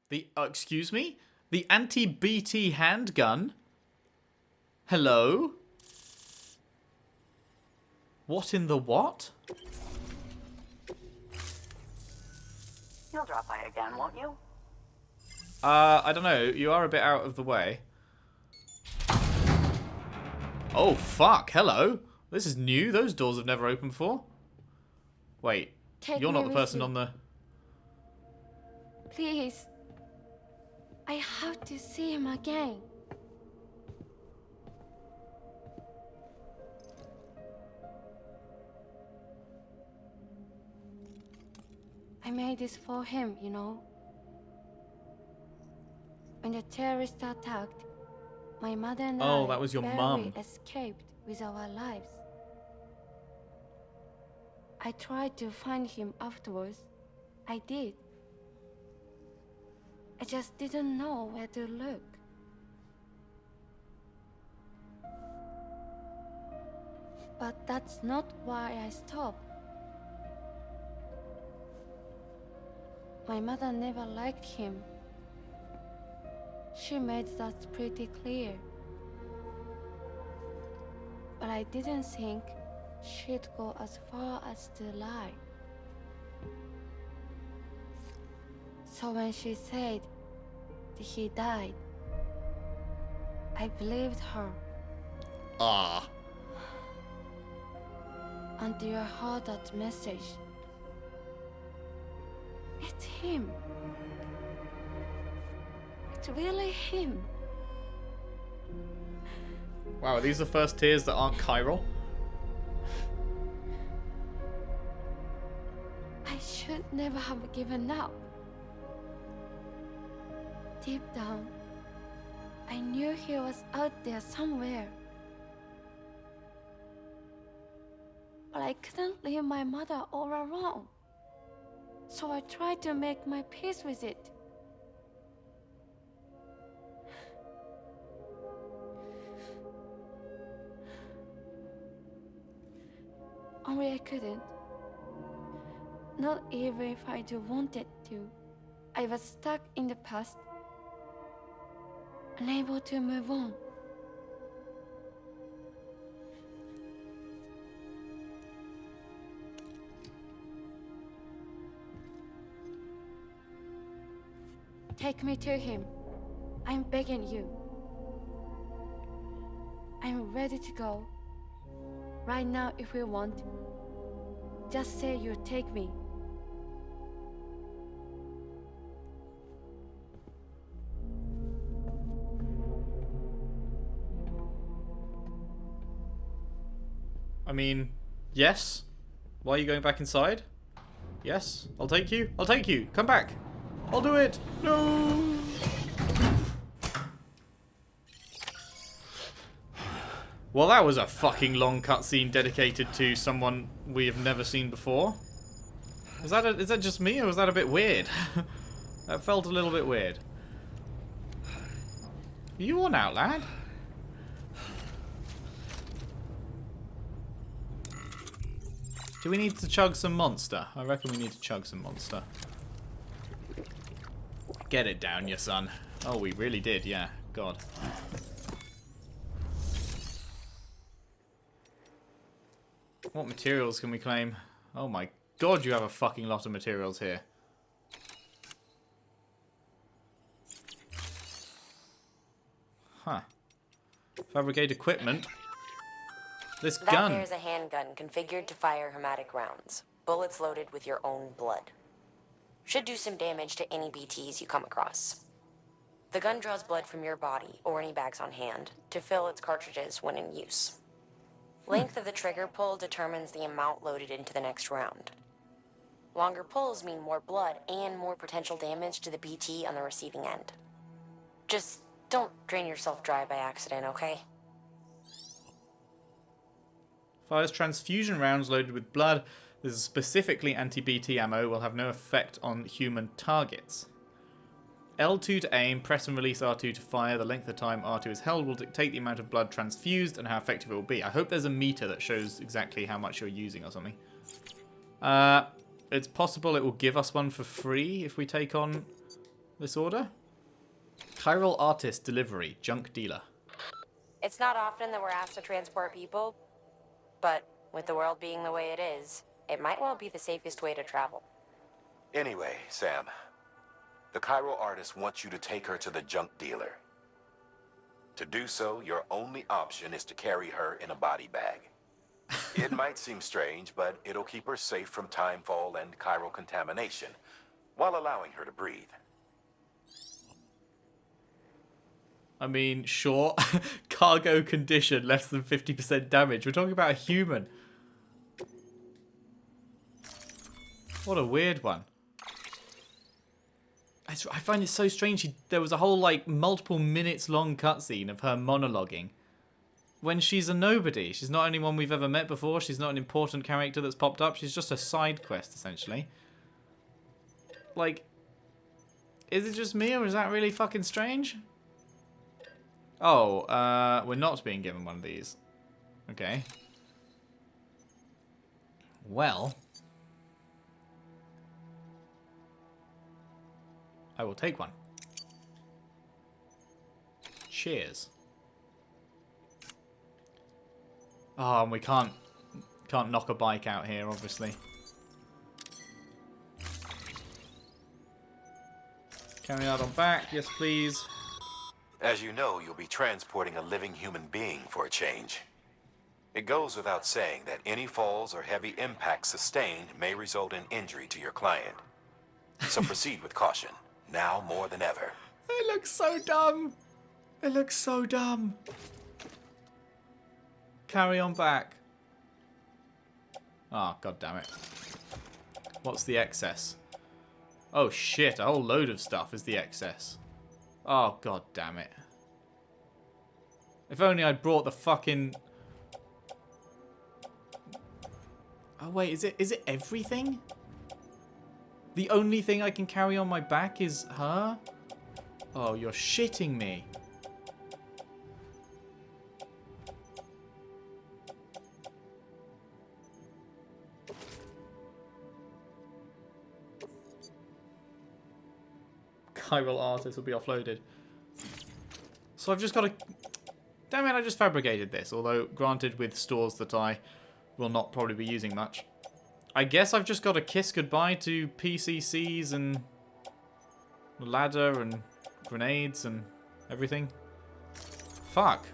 Excuse me? The anti-BT handgun? Hello? What in the what? You'll drop by again, won't you? I don't know. You are a bit out of the way. Oh, fuck. Hello. This is new. Those doors have never opened before. Wait. You're not the person on the... Please. I have to see him again. I made this for him, you know. When the terrorists attacked, my mother and I that was your barely mum. escaped with our lives. I tried to find him afterwards. I did. I just didn't know where to look. But that's not why I stopped. My mother never liked him. She made that pretty clear. But I didn't think she'd go as far as to lie. So when she said that he died, I believed her Ah. until I heard that message. It's him. It's really him. Wow, are these the first tears that aren't chiral? I should never have given up. Deep down, I knew he was out there somewhere. But I couldn't leave my mother all alone. So I tried to make my peace with it. Only I couldn't. Not even if I do wanted to. I was stuck in the past, unable to move on. Take me to him. I'm begging you. I'm ready to go. Right now, if you want. Just say you'll take me. I mean, yes. Why are you going back inside? Yes, I'll take you. I'll take you. Come back. I'll do it. No. Well, that was a fucking long cutscene dedicated to someone we have never seen before. Is that just me, or was that a bit weird? That felt a little bit weird. Are you on out, lad? Do we need to chug some monster? I reckon we need to chug some monster. Get it down, you son. Oh, we really did, yeah. God. What materials can we claim? Oh my god, you have a fucking lot of materials here. Huh. Fabricate equipment. This gun. That there's a handgun configured to fire hermetic rounds. Bullets loaded with your own blood. Should do some damage to any BTs you come across. The gun draws blood from your body, or any bags on hand, to fill its cartridges when in use. Length of the trigger pull determines the amount loaded into the next round. Longer pulls mean more blood and more potential damage to the BT on the receiving end. Just don't drain yourself dry by accident, okay? Fires transfusion rounds loaded with blood. This is specifically anti-BT ammo. Will have no effect on human targets. L2 to aim, press and release R2 to fire. The length of time R2 is held will dictate the amount of blood transfused and how effective it will be. I hope there's a meter that shows exactly how much you're using or something. It's possible it will give us one for free if we take on this order? Chiral artist delivery, junk dealer. It's not often that we're asked to transport people, but with the world being the way it is, it might well be the safest way to travel. Anyway, Sam, the chiral artist wants you to take her to the junk dealer. To do so, your only option is to carry her in a body bag. It might seem strange, but it'll keep her safe from timefall and chiral contamination, while allowing her to breathe. I mean, sure. Cargo condition, less than 50% damage. We're talking about a human. What a weird one. I find it so strange. There was a whole, like, multiple minutes long cutscene of her monologuing. When she's a nobody. She's not anyone we've ever met before. She's not an important character that's popped up. She's just a side quest, essentially. Like, is it just me or is that really fucking strange? Oh, we're not being given one of these. Okay. Well, I will take one. Cheers. Oh, and we can't knock a bike out here, obviously. Carry out on back, yes please. As you know, you'll be transporting a living human being for a change. It goes without saying that any falls or heavy impacts sustained may result in injury to your client. So proceed with caution, now more than ever. It looks so dumb. It looks so dumb. Carry on back. Oh, god damn it. What's the excess? Oh shit, a whole load of stuff is the excess. Oh god damn it. If only I'd brought the fucking... Oh wait, is it everything? The only thing I can carry on my back is her? Oh, you're shitting me. Chiral artist will be offloaded. So I've just got to... Damn it, I just fabricated this. Although, granted, with stores that I will not probably be using much. I guess I've just got to kiss goodbye to PCCs and ladder and grenades and everything. Fuck.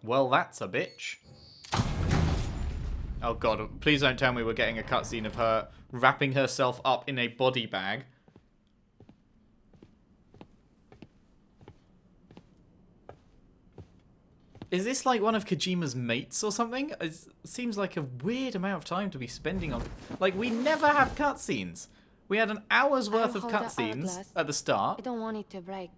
Well, that's a bitch. Oh god, please don't tell me we're getting a cutscene of her wrapping herself up in a body bag. Is this like one of Kojima's mates or something? It seems like a weird amount of time to be spending on... Like, we never have cutscenes. We had an hour's worth of cutscenes at the start. I don't want it to break.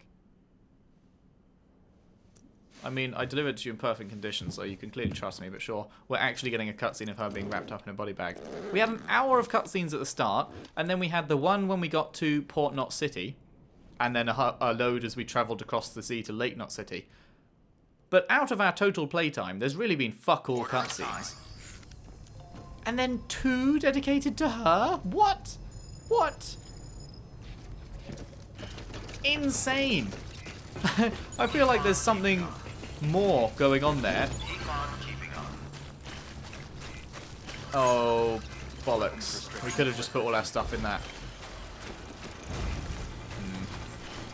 I mean, I delivered to you in perfect condition, so you can clearly trust me, but sure, we're actually getting a cutscene of her being wrapped up in a body bag. We had an hour of cutscenes at the start, and then we had the one when we got to Port Knot City, and then a load as we travelled across the sea to Lake Knot City. But out of our total playtime, there's really been fuck all cutscenes. And then 2 dedicated to her? What? What? Insane. I feel like there's something more going on there. Oh, bollocks. We could have just put all our stuff in that.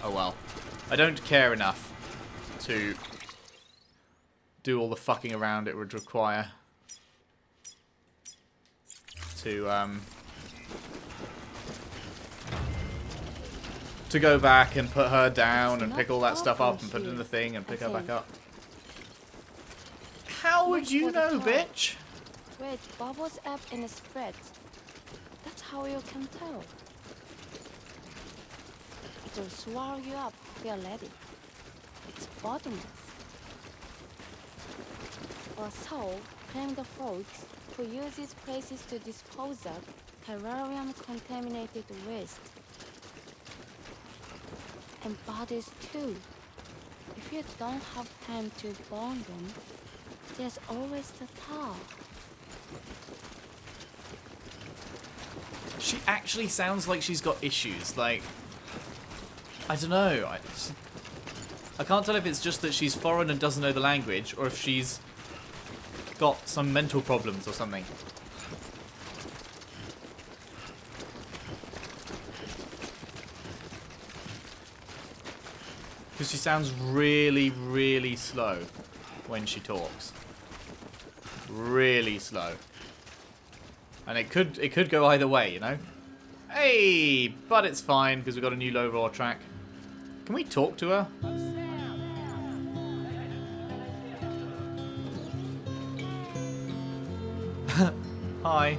Oh well. I don't care enough to do all the fucking around it would require to go back and put her down and pick all that stuff up and put it in the thing and pick her back up. How would you know, bitch? Wait, bubbles up in a spread. That's how you can tell. It will swallow you up if you're ready. It's bottomless. Or so claim the folks who use these places to dispose of terrarium-contaminated waste. And bodies too. If you don't have time to burn them, there's always the tar. She actually sounds like she's got issues. Like, I don't know. I can't tell if it's just that she's foreign and doesn't know the language, or if she's got some mental problems or something. Because she sounds really, really slow when she talks. Really slow. And it could go either way, you know? Hey! But it's fine, because we've got a new low raw track. Can we talk to her? Hi.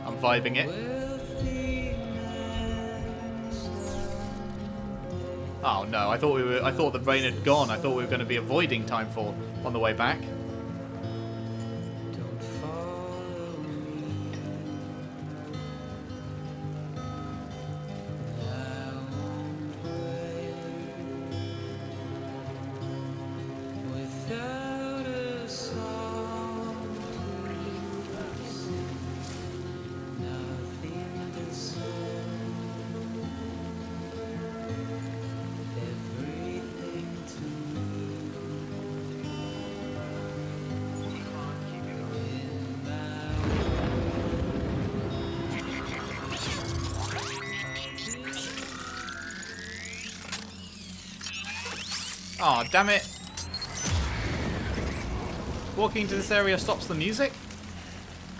I'm vibing it. Oh no, I thought the rain had gone. I thought we were going to be avoiding Timefall on the way back. Aw, oh, damn it. Walking into this area stops the music?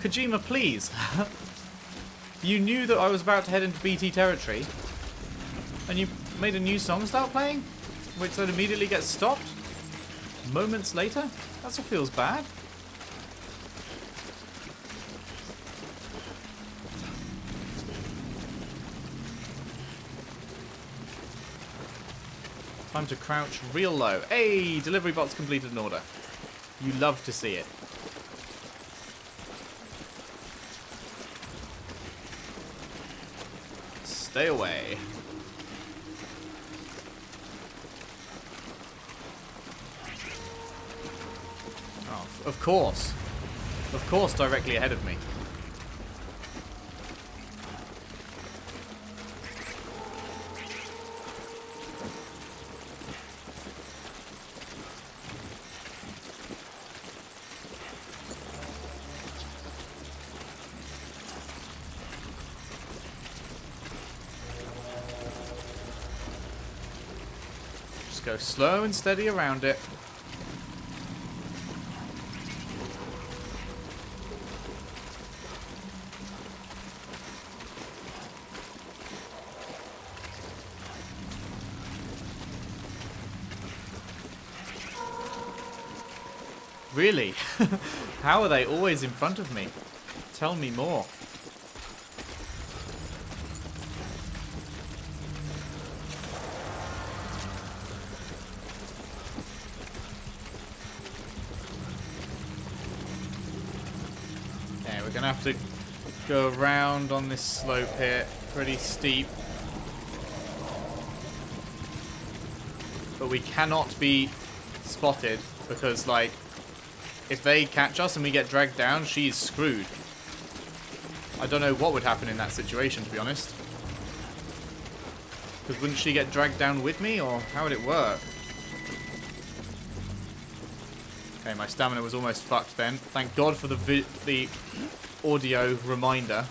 Kojima, please. You knew that I was about to head into BT territory, and you made a new song start playing, which then immediately gets stopped moments later? That feels bad. Time to crouch real low. Hey, delivery bot's completed an order. You love to see it. Stay away. Oh, of course. Of course, directly ahead of me. Go slow and steady around it. Really? How are they always in front of me? Tell me more. We're gonna have to go around on this slope here, pretty steep. But we cannot be spotted because, like, if they catch us and we get dragged down, she's screwed. I don't know what would happen in that situation, to be honest. Because wouldn't she get dragged down with me, or how would it work? Okay, my stamina was almost fucked then. Thank God for the audio reminder.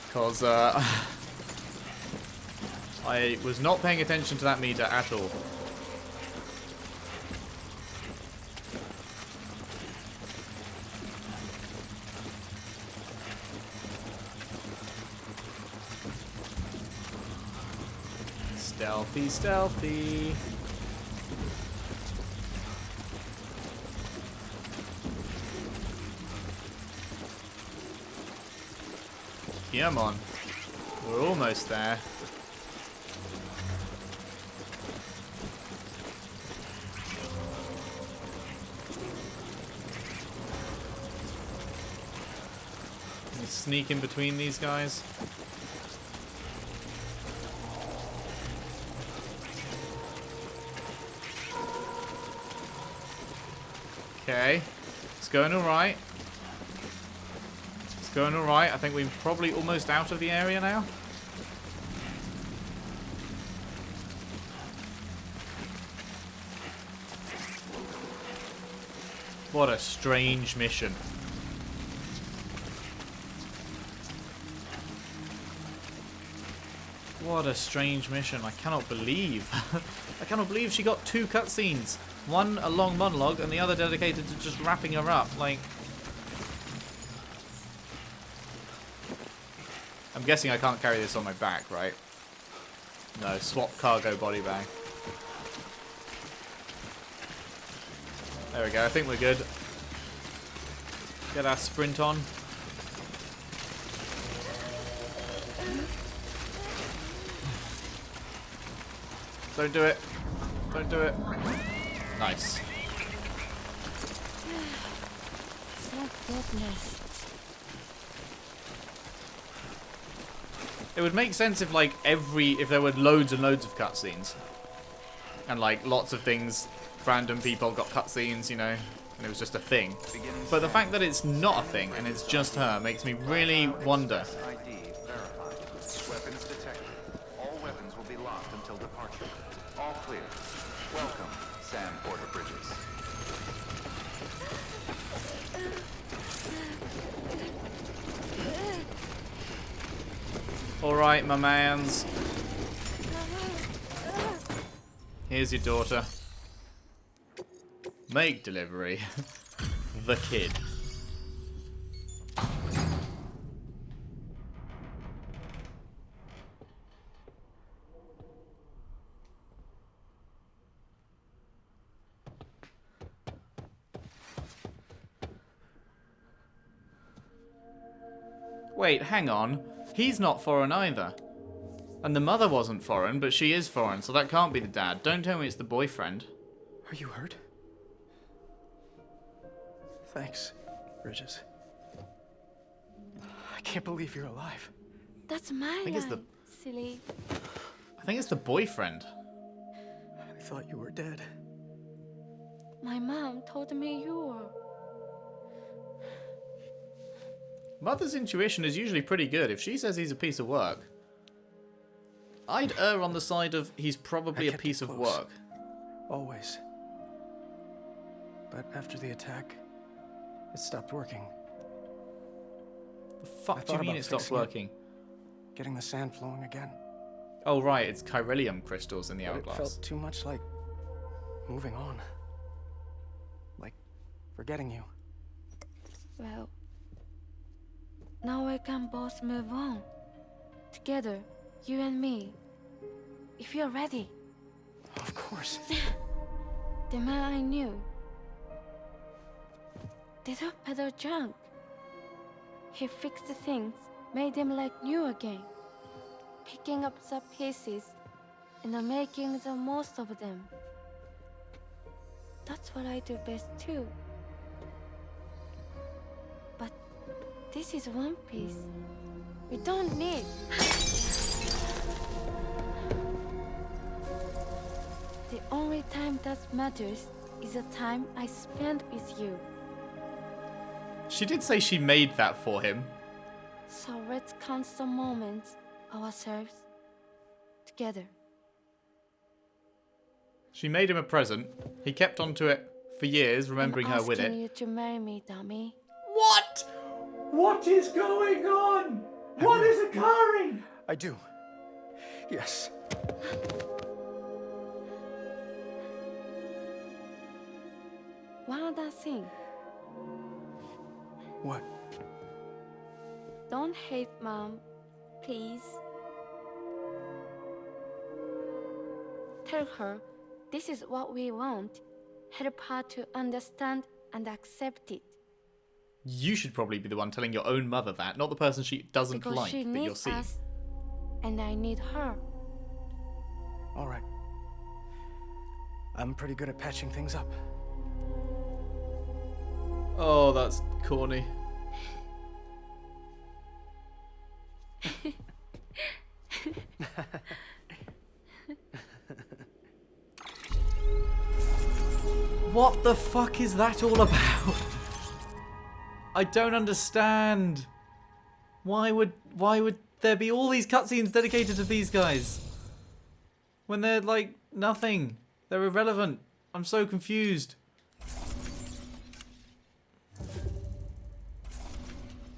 Because I was not paying attention to that meter at all. Stealthy, stealthy. Come on. We're almost there. Sneak in between these guys. Okay. It's going alright. It's going alright. I think we're probably almost out of the area now. What a strange mission. What a strange mission. I cannot believe. I cannot believe she got 2 cutscenes. One a long monologue and the other dedicated to just wrapping her up. Like, I'm guessing I can't carry this on my back, right? No, swap cargo body bag. There we go, I think we're good. Get our sprint on. Don't do it. Don't do it. Nice. Thank goodness. It would make sense if like if there were loads and loads of cutscenes. And like lots of things, random people got cutscenes, you know, and it was just a thing. But the fact that it's not a thing and it's just her makes me really wonder. ID verified. Weapons detected. All weapons will be locked until departure. All clear. Welcome, Sam Porter Bridges. Alright, my mans. Here's your daughter. Make delivery. The kid. Wait, hang on. He's not foreign either. And the mother wasn't foreign, but she is foreign, so that can't be the dad. Don't tell me it's the boyfriend. Are you hurt? Thanks, Bridges. I can't believe you're alive. That's my think it's line, silly. I think it's the boyfriend. I thought you were dead. My mom told me you were. Mother's intuition is usually pretty good. If she says he's a piece of work, I'd err on the side of he's probably I a kept piece it of close. work. Always. But after the attack, it stopped working. The fuck I do you thought mean about it stopped fixing it. working? Getting the sand flowing again. Oh right, it's chiralium crystals in the But it hourglass. felt too much like moving on. Like forgetting you. Well, now we can both move on. Together, you and me. If you're ready. Of course. The man I knew. They don't peddle junk. He fixed the things, made them like new again. Picking up the pieces and making the most of them. That's what I do best too. But this is one piece. We don't need. The only time that matters is the time I spend with you. She did say she made that for him. So let's count the moments ourselves together. She made him a present. He kept onto it for years, remembering her with I'm asking it. you to marry me, dummy. What? What is going on? What is occurring? I do. Yes. One other thing. What? Don't hate Mom, please. Tell her this is what we want. Help her to understand and accept it. You should probably be the one telling your own mother that, not the person she doesn't Because like she that you'll needs see. us, and I need her. All right. I'm pretty good at patching things up. Oh, that's corny. What the fuck is that all about? I don't understand. Why would there be all these cutscenes dedicated to these guys? When they're like nothing. They're irrelevant. I'm so confused.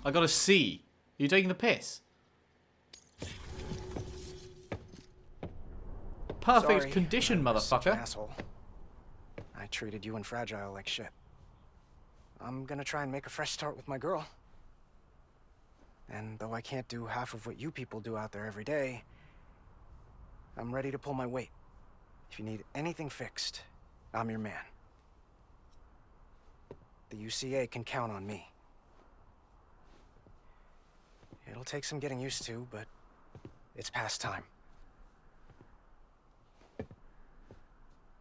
I got a C. Are you taking the piss? Perfect Sorry, condition, I was such an motherfucker. asshole. I treated you and Fragile like shit. I'm gonna try and make a fresh start with my girl. And though I can't do half of what you people do out there every day, I'm ready to pull my weight. If you need anything fixed, I'm your man. The UCA can count on me. It'll take some getting used to, but it's past time.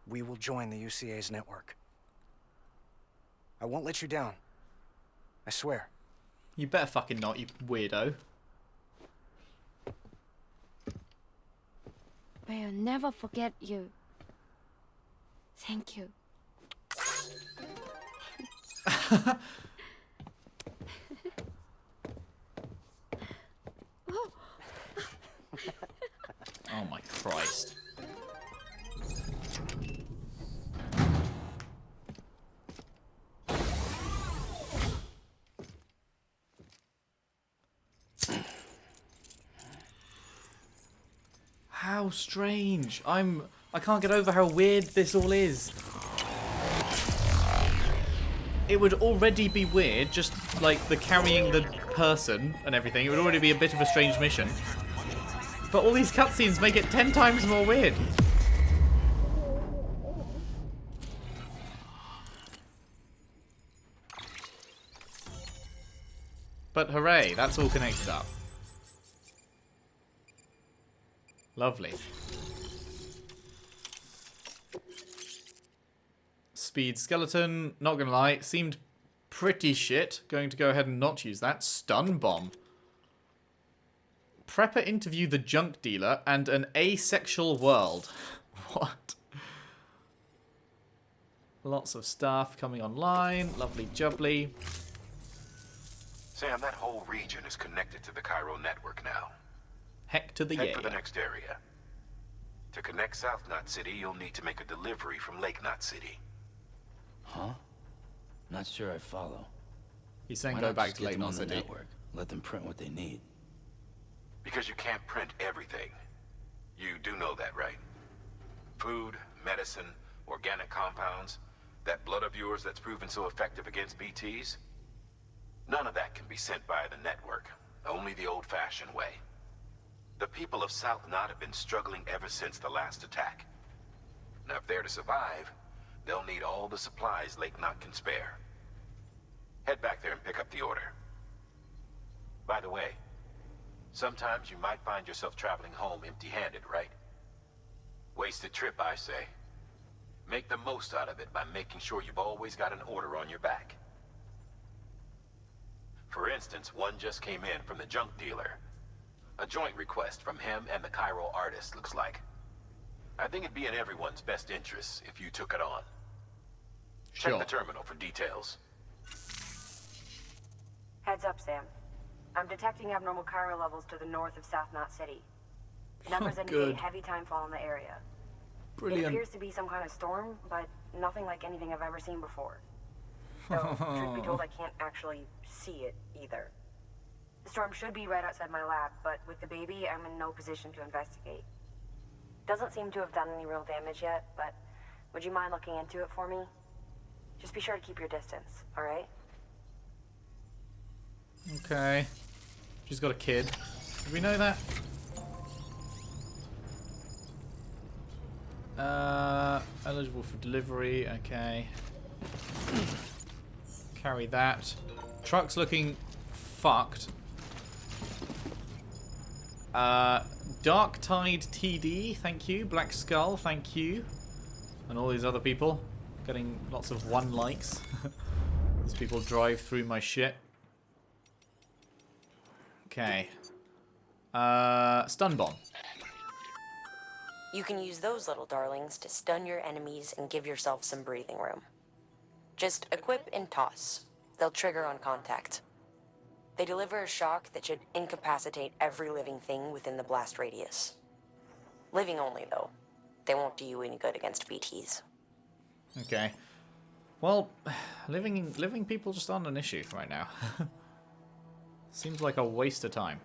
We will join the UCA's network. I won't let you down. I swear. You better fucking not, you weirdo. We'll never forget you. Thank you. Oh my Christ. How strange. I can't get over how weird this all is. It would already be weird, just like the carrying the person and everything. It would already be a bit of a strange mission. But all these cutscenes make it 10 times more weird. But hooray, that's all connected up. Lovely. Speed skeleton, not gonna lie, seemed pretty shit. Going to go ahead and not use that. Stun bomb. Prepper interview the junk dealer and an asexual world. What? Lots of stuff coming online. Lovely jubbly. Sam, that whole region is connected to the Cairo network now. Heck to the Head yay. for the next area. To connect South Knot City, you'll need to make a delivery from Lake Knot City. Huh? Not sure I follow. He's saying Why go not back just to get Lake them Knot on the City. network? Let them print what they need. Because you can't print everything. You do know that, right? Food, medicine, organic compounds, that blood of yours that's proven so effective against BTs? None of that can be sent via the network. Only the old-fashioned way. The people of South Knot have been struggling ever since the last attack. Now, if they're to survive, they'll need all the supplies Lake Knot can spare. Head back there and pick up the order. By the way, sometimes you might find yourself traveling home empty-handed, right? Wasted trip, I say. Make the most out of it by making sure you've always got an order on your back. For instance, one just came in from the junk dealer. A joint request from him and the Chiral artist, looks like. I think it'd be in everyone's best interest if you took it on. Check Sure. the terminal for details. Heads up, Sam. I'm detecting abnormal chiral levels to the north of South Knot City. Numbers indicate good. heavy timefall in the area. It Brilliant. appears to be some kind of storm, but nothing like anything I've ever seen before. Though, truth be told, I can't actually see it either. The storm should be right outside my lab, but with the baby, I'm in no position to investigate. Doesn't seem to have done any real damage yet, but would you mind looking into it for me? Just be sure to keep your distance, alright? Okay. She's got a kid. Did we know that? Eligible for delivery. Okay. Carry that. Truck's looking fucked. Dark Tide TD, thank you. Black Skull, thank you. And all these other people. Getting lots of 1 likes. These people drive through my shit. Okay. Stun bomb. You can use those little darlings to stun your enemies and give yourself some breathing room. Just equip and toss. They'll trigger on contact. They deliver a shock that should incapacitate every living thing within the blast radius. Living only, though. They won't do you any good against BTs. Okay. Well, living people just aren't an issue right now. Seems like a waste of time.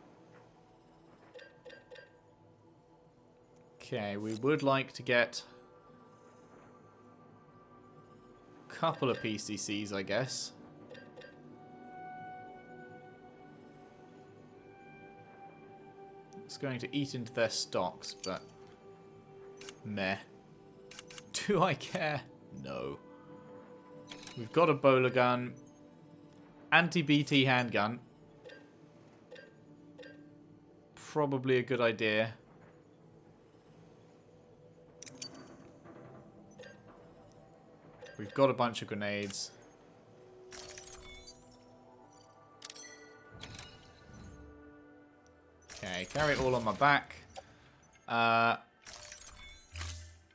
Okay, we would like to get a couple of PCCs, I guess. It's going to eat into their stocks, but meh. Do I care? No. We've got a bowler gun, anti-BT handgun. Probably a good idea. We've got a bunch of grenades. Okay, carry it all on my back.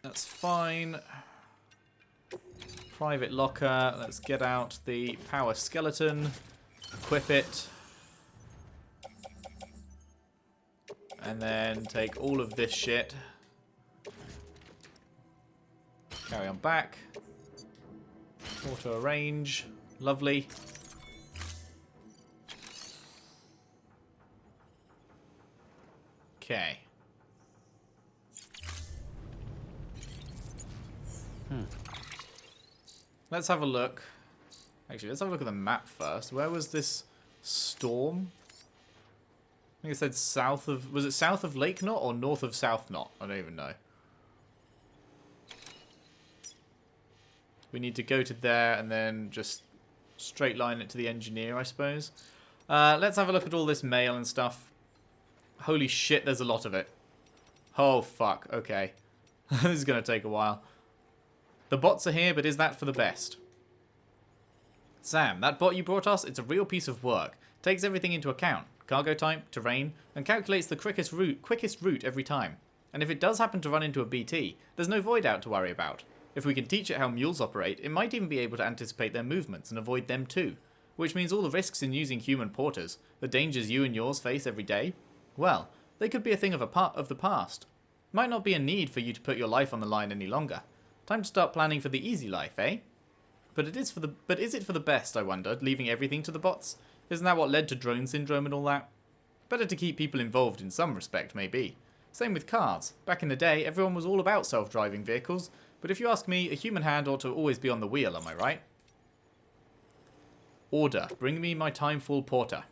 That's fine. Private locker. Let's get out the power skeleton. Equip it. And then take all of this shit. Carry on back. Auto arrange. Lovely. Okay. Let's have a look. Actually, let's have a look at the map first. Where was this storm? I think it said south of... Was it south of Lake Knot or north of South Knot? I don't even know. We need to go to there and then just straight line it to the engineer, I suppose. Let's have a look at all this mail and stuff. Holy shit, there's a lot of it. Oh, fuck. Okay. This is going to take a while. The bots are here, but is that for the best? Sam, that bot you brought us, it's a real piece of work. Takes everything into account. Cargo type, terrain, and calculates the quickest route every time. And if it does happen to run into a BT, there's no void out to worry about. If we can teach it how mules operate, it might even be able to anticipate their movements and avoid them too. Which means all the risks in using human porters, the dangers you and yours face every day, well, they could be a thing of the past. Might not be a need for you to put your life on the line any longer. Time to start planning for the easy life, eh? But is it for the best, I wondered, leaving everything to the bots? Isn't that what led to drone syndrome and all that? Better to keep people involved in some respect, maybe. Same with cars. Back in the day, everyone was all about self-driving vehicles, but if you ask me, a human hand ought to always be on the wheel, am I right? Order. Bring me my Timefall Porter.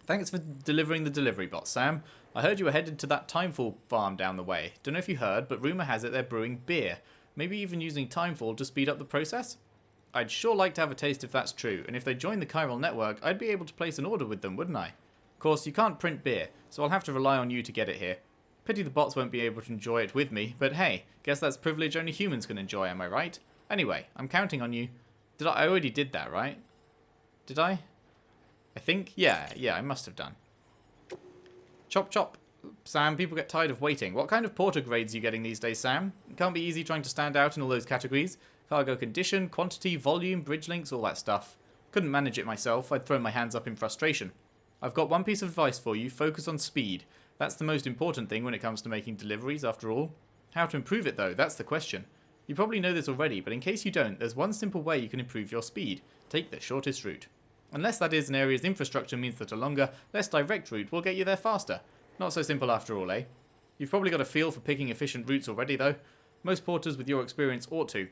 Thanks for delivering the delivery bot, Sam. I heard you were headed to that Timefall farm down the way. Don't know if you heard, but rumour has it they're brewing beer. Maybe even using Timefall to speed up the process? I'd sure like to have a taste if that's true, and if they join the Chiral network, I'd be able to place an order with them, wouldn't I? Of course, you can't print beer, so I'll have to rely on you to get it here. Pity the bots won't be able to enjoy it with me, but hey, guess that's privilege only humans can enjoy, am I right? Anyway, I'm counting on you. I already did that, right? Did I? I think? Yeah, I must have done. Chop chop. Sam, people get tired of waiting. What kind of porter grades are you getting these days, Sam? It can't be easy trying to stand out in all those categories. Cargo condition, quantity, volume, bridge links, all that stuff. Couldn't manage it myself. I'd throw my hands up in frustration. I've got one piece of advice for you. Focus on speed. That's the most important thing when it comes to making deliveries, after all. How to improve it, though? That's the question. You probably know this already, but in case you don't, there's one simple way you can improve your speed. Take the shortest route. Unless that is an area's infrastructure means that a longer, less direct route will get you there faster. Not so simple after all, eh? You've probably got a feel for picking efficient routes already, though. Most porters with your experience ought to.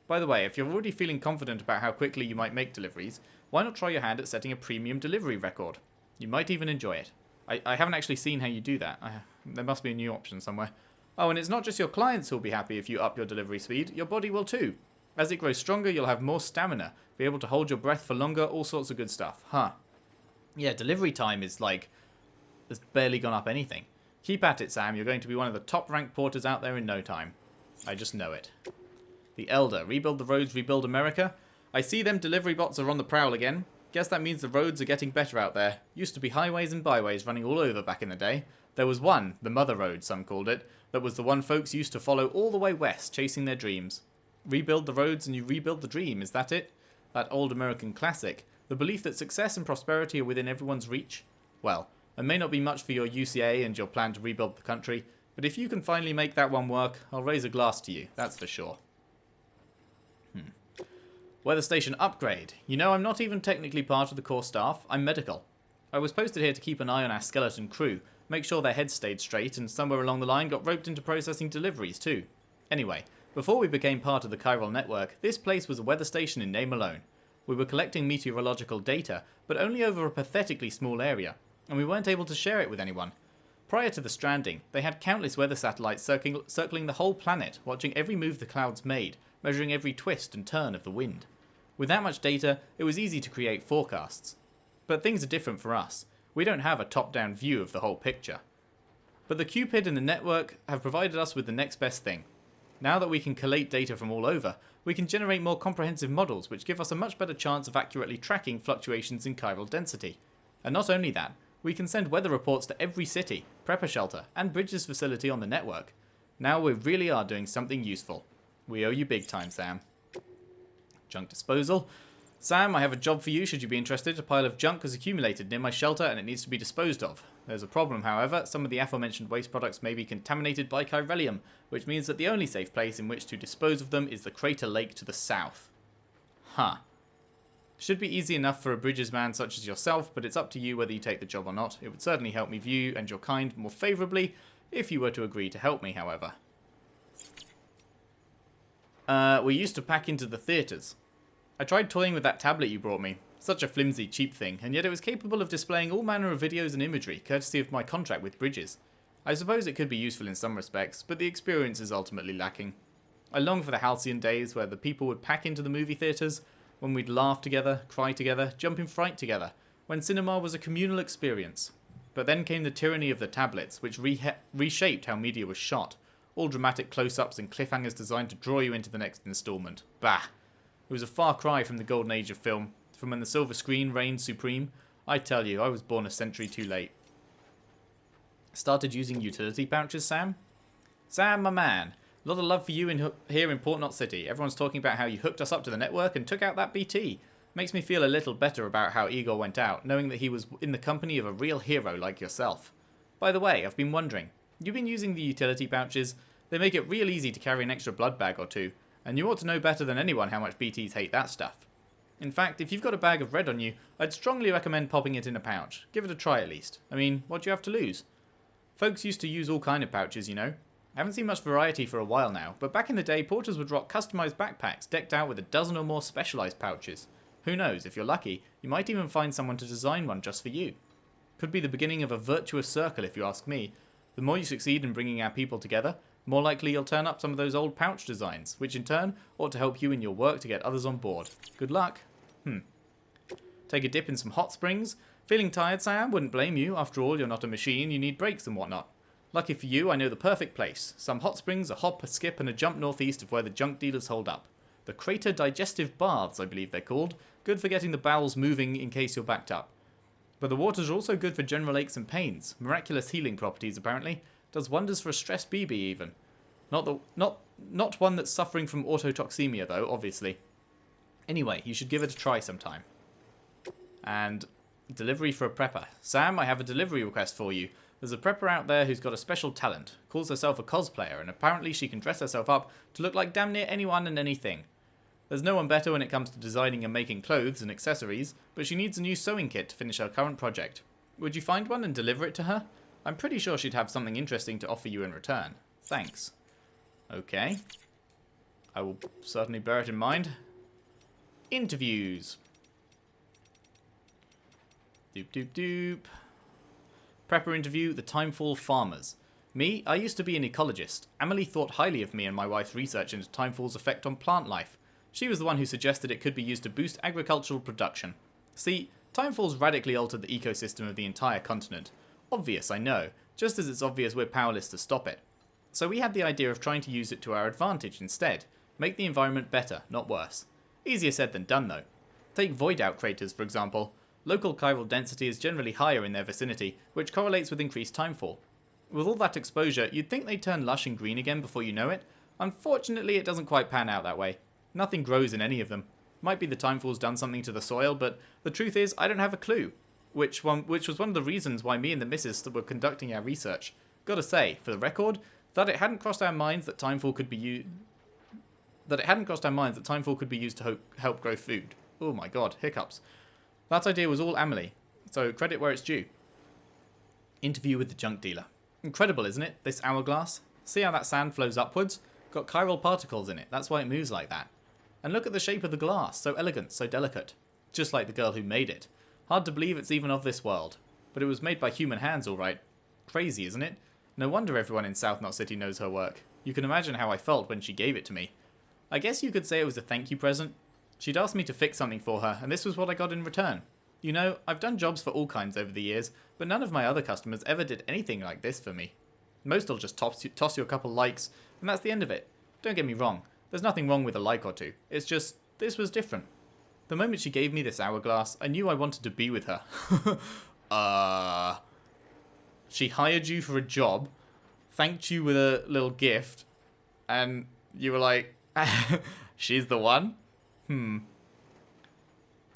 By the way, if you're already feeling confident about how quickly you might make deliveries, why not try your hand at setting a premium delivery record? You might even enjoy it. I haven't actually seen how you do that. There must be a new option somewhere. Oh, and it's not just your clients who'll be happy if you up your delivery speed, your body will too. As it grows stronger, you'll have more stamina, be able to hold your breath for longer, all sorts of good stuff. Huh. Yeah, delivery time is like... It's barely gone up anything. Keep at it, Sam. You're going to be one of the top-ranked porters out there in no time. I just know it. The Elder. Rebuild the roads, rebuild America. I see them delivery bots are on the prowl again. Guess that means the roads are getting better out there. Used to be highways and byways running all over back in the day. There was one, the Mother Road, some called it, that was the one folks used to follow all the way west, chasing their dreams. rebuild the roads and you rebuild the dream, is that it? That old American classic. The belief that success and prosperity are within everyone's reach? Well, it may not be much for your UCA and your plan to rebuild the country, but if you can finally make that one work, I'll raise a glass to you, that's for sure. Weather station upgrade. You know, I'm not even technically part of the core staff, I'm medical. I was posted here to keep an eye on our skeleton crew, make sure their heads stayed straight, and somewhere along the line got roped into processing deliveries too. Anyway, before we became part of the Chiral network, this place was a weather station in name alone. We were collecting meteorological data, but only over a pathetically small area, and we weren't able to share it with anyone. Prior to the Stranding, they had countless weather satellites circling the whole planet, watching every move the clouds made, measuring every twist and turn of the wind. With that much data, it was easy to create forecasts. But things are different for us. We don't have a top-down view of the whole picture. But the Cupid and the network have provided us with the next best thing. Now that we can collate data from all over, we can generate more comprehensive models which give us a much better chance of accurately tracking fluctuations in chiral density. And not only that, we can send weather reports to every city, prepper shelter, and bridges facility on the network. Now we really are doing something useful. We owe you big time, Sam. Junk disposal. Sam, I have a job for you should you be interested. A pile of junk has accumulated near my shelter and it needs to be disposed of. There's a problem, however. Some of the aforementioned waste products may be contaminated by chiralium, which means that the only safe place in which to dispose of them is the crater lake to the south. Huh. Should be easy enough for a bridges man such as yourself, but it's up to you whether you take the job or not. It would certainly help me view you and your kind more favourably if you were to agree to help me, however. We used to pack into the theatres. I tried toying with that tablet you brought me. Such a flimsy, cheap thing, and yet it was capable of displaying all manner of videos and imagery, courtesy of my contract with Bridges. I suppose it could be useful in some respects, but the experience is ultimately lacking. I long for the halcyon days where the people would pack into the movie theatres, when we'd laugh together, cry together, jump in fright together, when cinema was a communal experience. But then came the tyranny of the tablets, which reshaped how media was shot. All dramatic close-ups and cliffhangers designed to draw you into the next instalment. Bah! It was a far cry from the golden age of film, from when the silver screen reigned supreme. I tell you, I was born a century too late. Started using utility pouches, Sam? Sam, my man. A lot of love for you here in Port Knot City. Everyone's talking about how you hooked us up to the network and took out that BT. Makes me feel a little better about how Igor went out, knowing that he was in the company of a real hero like yourself. By the way, I've been wondering, you've been using the utility pouches? They make it real easy to carry an extra blood bag or two, and you ought to know better than anyone how much BTs hate that stuff. In fact, if you've got a bag of red on you, I'd strongly recommend popping it in a pouch. Give it a try at least. I mean, what do you have to lose? Folks used to use all kind of pouches, you know. I haven't seen much variety for a while now, but back in the day, porters would rock customized backpacks decked out with a dozen or more specialized pouches. Who knows, if you're lucky, you might even find someone to design one just for you. Could be the beginning of a virtuous circle if you ask me. The more you succeed in bringing our people together, the more likely you'll turn up some of those old pouch designs, which in turn ought to help you in your work to get others on board. Good luck. Take a dip in some hot springs? Feeling tired, Sam? Wouldn't blame you. After all, you're not a machine, you need breaks and whatnot. Lucky for you, I know the perfect place. Some hot springs, a hop, a skip, and a jump northeast of where the junk dealers hold up. The Crater Digestive Baths, I believe they're called. Good for getting the bowels moving in case you're backed up. But the waters are also good for general aches and pains. Miraculous healing properties, apparently. Does wonders for a stressed BB, even. Not one that's suffering from autotoxemia, though, obviously. Anyway, you should give it a try sometime. And delivery for a prepper. Sam, I have a delivery request for you. There's a prepper out there who's got a special talent. Calls herself a cosplayer, and apparently she can dress herself up to look like damn near anyone and anything. There's no one better when it comes to designing and making clothes and accessories, but she needs a new sewing kit to finish her current project. Would you find one and deliver it to her? I'm pretty sure she'd have something interesting to offer you in return. Thanks. Okay. I will certainly bear it in mind. Interviews. Doop doop doop. Prepper interview, the Timefall Farmers. Me, I used to be an ecologist. Emily thought highly of me and my wife's research into Timefall's effect on plant life. She was the one who suggested it could be used to boost agricultural production. See, Timefall's radically altered the ecosystem of the entire continent. Obvious, I know, just as it's obvious we're powerless to stop it. So we had the idea of trying to use it to our advantage instead. Make the environment better, not worse. Easier said than done, though. Take void-out craters, for example. Local chiral density is generally higher in their vicinity, which correlates with increased timefall. With all that exposure, you'd think they'd turn lush and green again before you know it. Unfortunately, it doesn't quite pan out that way. Nothing grows in any of them. Might be the Timefall's done something to the soil, but the truth is, I don't have a clue. Which was one of the reasons why me and the missus were conducting our research. Gotta say, for the record, that it hadn't crossed our minds that Timefall could be used. That it hadn't crossed our minds that Timefall could be used to help grow food. Oh my god, hiccups. That idea was all Amelie, so credit where it's due. Interview with the junk dealer. Incredible, isn't it? This hourglass. See how that sand flows upwards? Got chiral particles in it. That's why it moves like that. And look at the shape of the glass. So elegant, so delicate. Just like the girl who made it. Hard to believe it's even of this world. But it was made by human hands, all right. Crazy, isn't it? No wonder everyone in South Knot City knows her work. You can imagine how I felt when she gave it to me. I guess you could say it was a thank you present. She'd asked me to fix something for her, and this was what I got in return. You know, I've done jobs for all kinds over the years, but none of my other customers ever did anything like this for me. Most will just toss you a couple likes, and that's the end of it. Don't get me wrong, there's nothing wrong with a like or two. It's just, this was different. The moment she gave me this hourglass, I knew I wanted to be with her. She hired you for a job, thanked you with a little gift, and you were like, she's the one?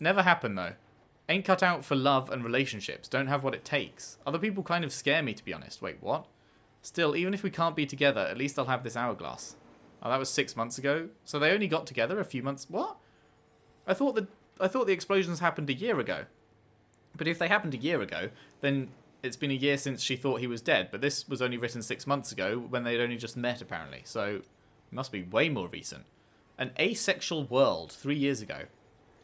Never happened though. Ain't cut out for love and relationships, don't have what it takes. Other people kind of scare me, to be honest. Wait, what? Still, even if we can't be together, at least I'll have this hourglass. Oh, that was 6 months ago? So they only got together a few months... What? I thought the explosions happened a year ago. But if they happened a year ago, then it's been a year since she thought he was dead. But this was only written 6 months ago, when they'd only just met, apparently. So, it must be way more recent. An asexual world, 3 years ago.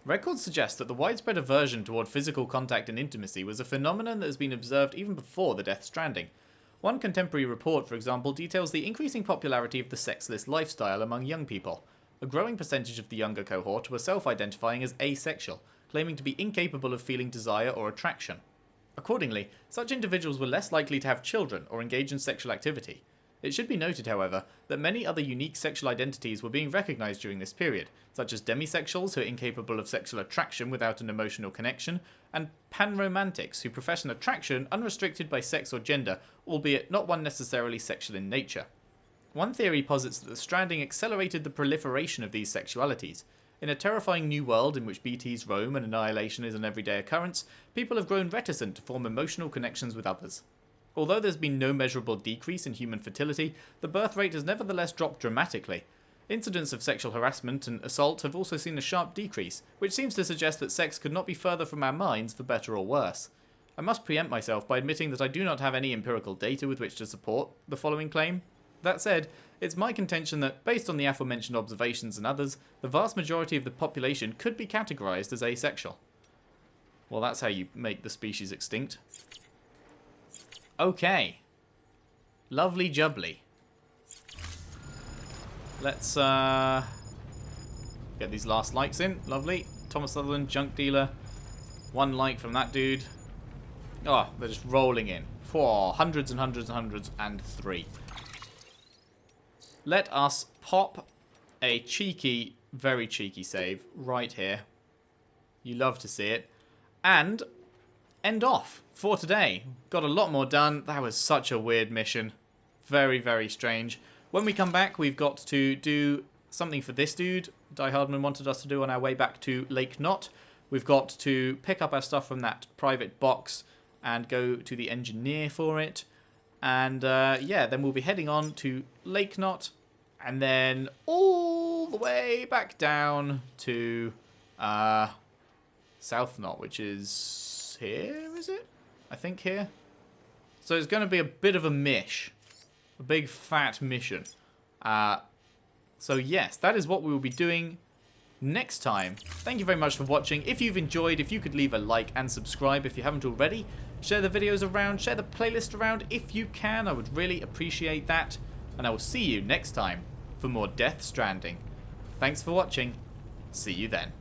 Records suggest that the widespread aversion toward physical contact and intimacy was a phenomenon that has been observed even before the Death Stranding. One contemporary report, for example, details the increasing popularity of the sexless lifestyle among young people. A growing percentage of the younger cohort were self-identifying as asexual, claiming to be incapable of feeling desire or attraction. Accordingly, such individuals were less likely to have children or engage in sexual activity. It should be noted, however, that many other unique sexual identities were being recognized during this period, such as demisexuals who are incapable of sexual attraction without an emotional connection, and panromantics who profess an attraction unrestricted by sex or gender, albeit not one necessarily sexual in nature. One theory posits that the Stranding accelerated the proliferation of these sexualities. In a terrifying new world in which BTs roam and annihilation is an everyday occurrence, people have grown reticent to form emotional connections with others. Although there's been no measurable decrease in human fertility, the birth rate has nevertheless dropped dramatically. Incidents of sexual harassment and assault have also seen a sharp decrease, which seems to suggest that sex could not be further from our minds for better or worse. I must preempt myself by admitting that I do not have any empirical data with which to support the following claim. That said, it's my contention that, based on the aforementioned observations and others, the vast majority of the population could be categorized as asexual. Well, that's how you make the species extinct. Okay. Lovely jubbly. Let's get these last likes in. Lovely. Thomas Sutherland, junk dealer. 1 like from that dude. Oh, they're just rolling in. 4, hundreds and hundreds and hundreds, and 3. Let us pop a cheeky, very cheeky save right here. You love to see it. And end off for today. Got a lot more done. That was such a weird mission. Very, very strange. When we come back, we've got to do something for this dude. Die Hardman wanted us to do on our way back to Lake Knot. We've got to pick up our stuff from that private box and go to the engineer for it. And yeah, then we'll be heading on to Lake Knot and then all the way back down to South Knot, which is here, is it? I think here. So it's going to be a bit of a mish. A big fat mission. So yes, that is what we will be doing next time. Thank you very much for watching. If you've enjoyed, if you could leave a like and subscribe if you haven't already. Share the videos around, share the playlist around if you can. I would really appreciate that. And I will see you next time for more Death Stranding. Thanks for watching. See you then.